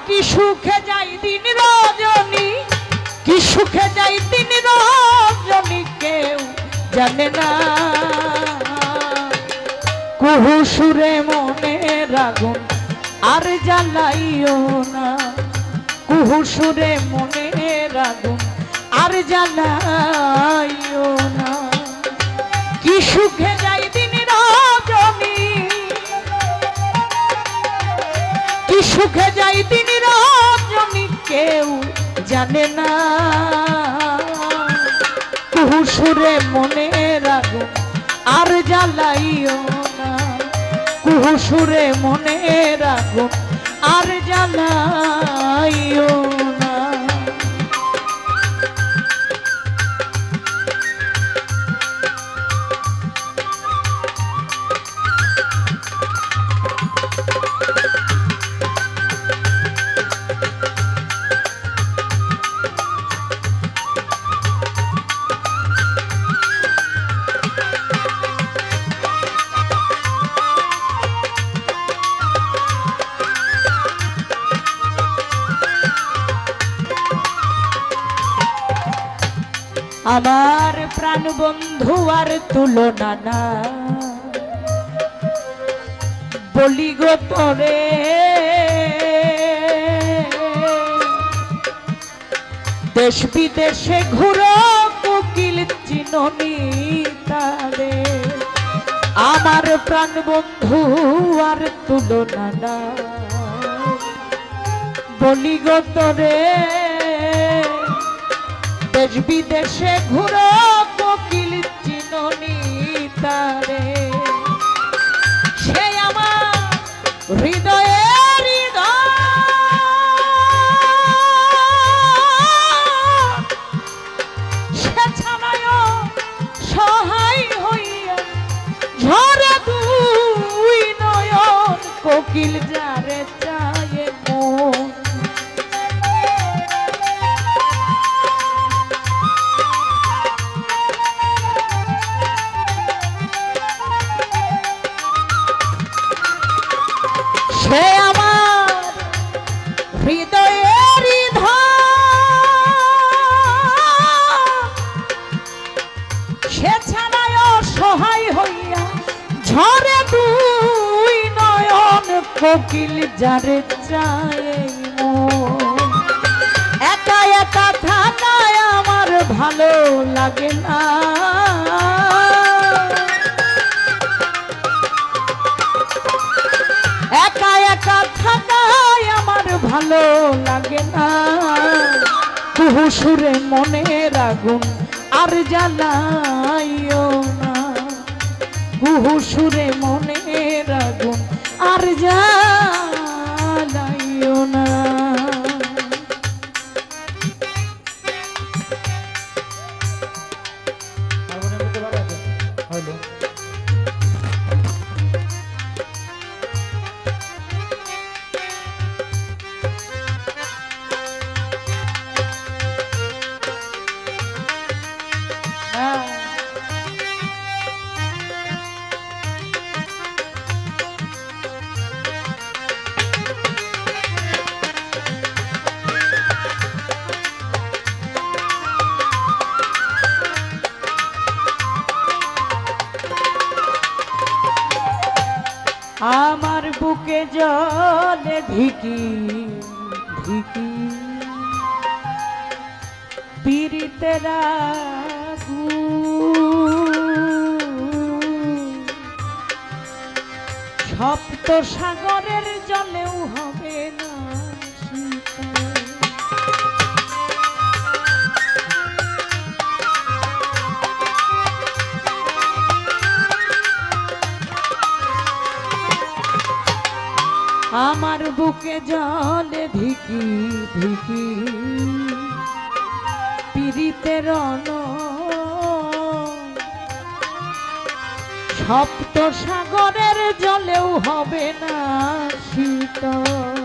কি সুখে যাই দিন রজনী, কি সুখে যাই দিন রজনী কেউ জানে না। কুহু সুরে মনের আগুন আর জ্বালাইও না, কুহু সুরে মনের আগুন আর জ্বালাইও না। কি সুখে যাই দিন রজনী, কি সুখে যাই দিন রজনী কেউ জানে না। কুহু সুরে মনের আগুন আর জ্বালাইও না, কুহু সুরে মনের আগুন আর জ্বালাইও না। আমার প্রাণ বন্ধু আর তুলনা না, বলি গো তোরে দেশ বিদেশে ঘুরো কোকিল চিননি তারে। আমার প্রাণ বন্ধু আর তুলনা না, বলি গো তোরে দেশ বিদেশে ঘুরো কোকিল চিননি তারে। সে আমার হৃদয়ের হৃদয়, সে ছানায় সহায় হইয়া ঝরে দুই নয়ন কোকিল যারে চায় মন। সে আমার হৃদয়ের সে ছাড়ায় সহায় হইয়া ঝরে দুই নয়ন কোকিল যারে চায় মন। একা একা থাকায় আমার ভালো লাগে না, একা একা থাকায় আমার ভালো লাগে না। কুহু সুরে মনের আগুন আর জ্বালাইও না, কুহু সুরে মনের আগুন আর জ্বালাইও না। আমার বুকে জলে ধিকি ধিকি পীড়িতের সপ্ত সাগরের জলেও হবে না শীতল। আমার বুকে জলে ধিকি ধিকি পীড়িতের সপ্ত সাগরের জলেও হবে না শীতল।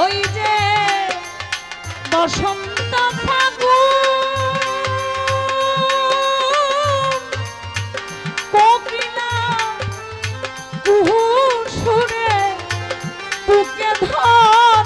ওই যে বসন্ত ফাগুন কোকিলা কুহু সুরে বুকে ধর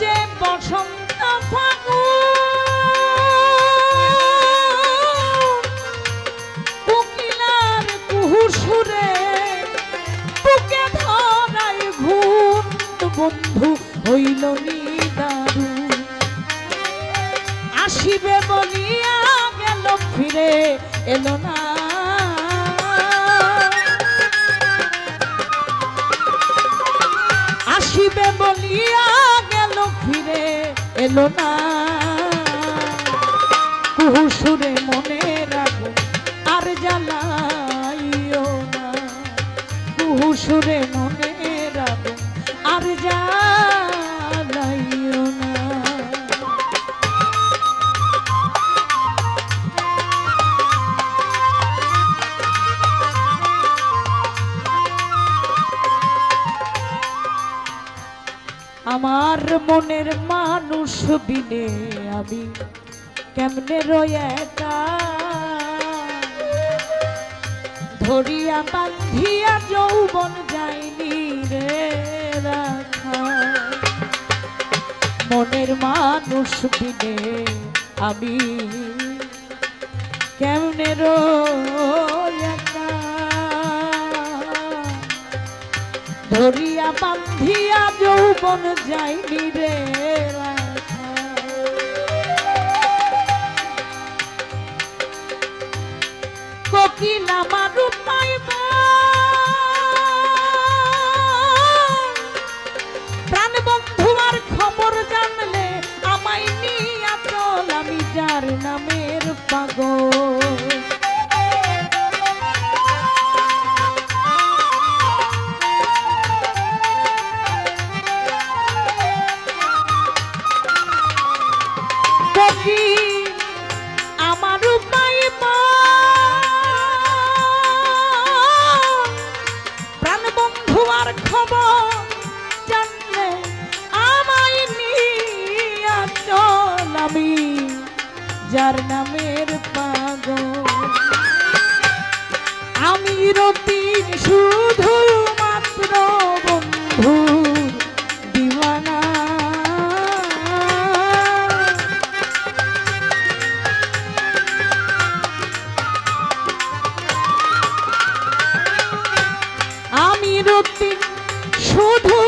যে বসন্ত ফাগুন কোকিলার কুহু সুরে বুকে ধরাই ঘুম বন্ধু হইল নিদারু আসিবে বলিয়া গেল ফিরে এলো না আসিবে বলিয়া গেল ফিরে এলো না কুহু সুরে মনে রাখো আর জ্বালাইও না কুহু সুরে মনে রাখো আর জ্বালাইও না আমার মনের মানুষ বিনে আমি কেমনে রই একা ধরিয়া বান্ধিয়া যৌবন যাইনি রে রাখা মনের মানুষ বিনে আমি কেমনে রই একা ধরিয়া বান্ধিয়া যৌবন যাইনি রে কোকিল আমার পাইব প্রাণ বন্ধু আর খবর জানলে আমায় নিয়া চল আমি যার নামের পাগল আমার পাইব প্রাণ বন্ধু আর খবর জানলে আমায় নিয়া চল আমি যার নামের পাগল আমি রতিন শুধু মাত্র বন্ধু দিওয়ানা রতিন শুধু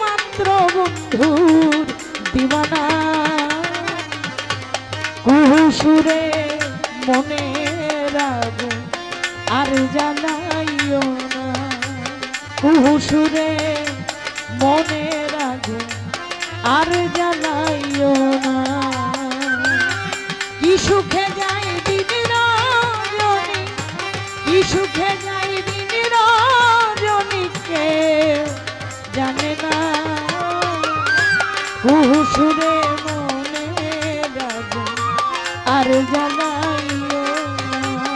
মাত্র বন্ধুর দিওয়ানা কুহু সুরে মনে রাখো আর জ্বালাইও না কুহু সুরে মনে রাখো আর জ্বালাইও না কি সুখে যায় দিন রজনী কি সুখে যায় দিন রজনীকে জানে না কুহু সুরে মনে রাখো আর জ্বালাইও না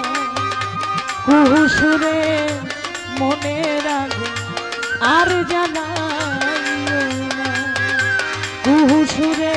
কুহু সুরে মনে রাখো আর জ্বালাইও না কুহু সুরে